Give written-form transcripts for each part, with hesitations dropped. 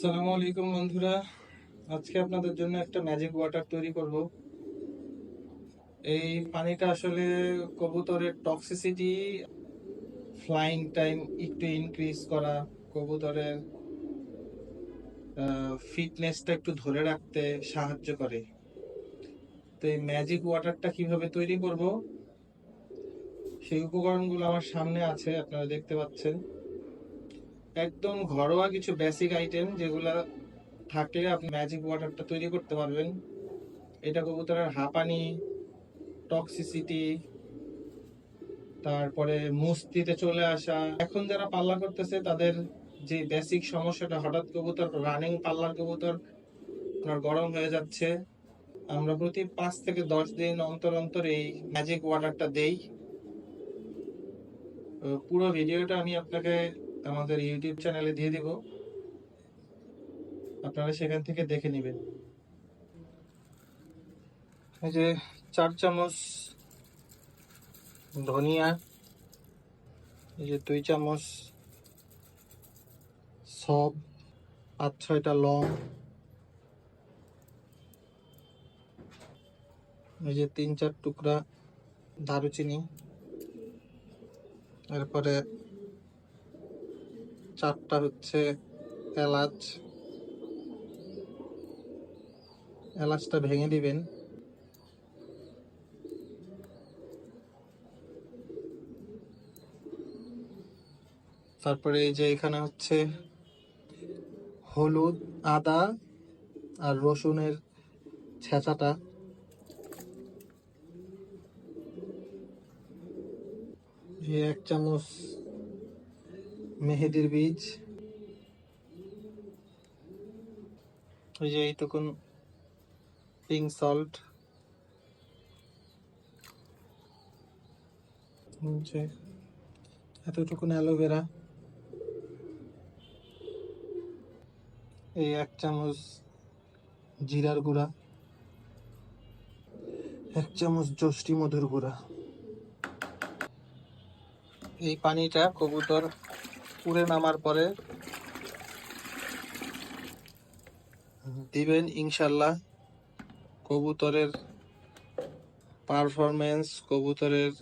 আসসালামু আলাইকুম বন্ধুরা। আজকে আপনাদের জন্য একটা ম্যাজিক ওয়াটার তৈরি করব। এই পানিটা আসলে কবুতরের টক্সিসিটি, ফ্লাইং টাইম একটু ইনক্রিজ করা, কবুতরের ফিটনেসটা একটু ধরে রাখতে সাহায্য করে। তো এই ম্যাজিক ওয়াটারটা কিভাবে তৈরি করব, সেই উপকরণগুলো আমার সামনে আছে, আপনারা দেখতে পাচ্ছেন। একদম ঘরোয়া কিছু বেসিক আইটেম, যেগুলা থাকলে আপনি ম্যাজিক ওয়াটারটা তৈরি করতে পারবেন। এটা কবুতরের হাঁপানি, টক্সিসিটি, তারপরে মুস্তিতে চলে আসা, এখন যারা পাল্লা করতেছে তাদের যে বেসিক সমস্যাটা, হঠাৎ কবুতর রানিং পাল্লার কবুতর আপনার গরম হয়ে যাচ্ছে, আমরা প্রতি 5 থেকে 10 দিন অন্তর অন্তর এই ম্যাজিক ওয়াটারটা দেই। পুরো ভিডিওটা আমি আপনাকে আমাদের ইউটিউব চ্যানেলে দিয়ে দিব, আপনারা সেখান থেকে দেখে নেবেন। এই যে 4 চামচ ধনিয়া, এই যে 2 চামচ সব, 5-6টা লং, এই যে 3-4 টুকরা দারুচিনি, এরপরে 4টা হচ্ছে এলাচ। এলাচটা ভেঙে দিবেন। তারপরে এই যে এখানে হচ্ছে হলুদ, আদা আর রসুনের ছেঁচাটা, এই 1 চামচ মেহেদির বীজ, এই যে এইটুকুন পিঙ্ক সল্ট, এতটুকুন অ্যালোভেরা, এই 1 চামচ জিরার গুঁড়া, 1 চামচ জষ্টি মধুর গুঁড়া। এই পানিটা কবুতর পুড়ে নামার পরে দিবেন, ইনশাল্লাহ কবুতরের পারফরমেন্স, কবুতরের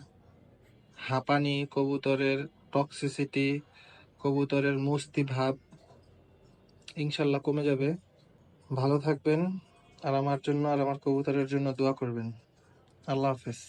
হাঁপানি, কবুতরের টক্সিসিটি, কবুতরের মুস্তি ভাব ইনশাল্লাহ কমে যাবে। ভালো থাকবেন, আর আমার জন্য আর আমার কবুতরের জন্য দোয়া করবেন। আল্লাহ হাফেজ।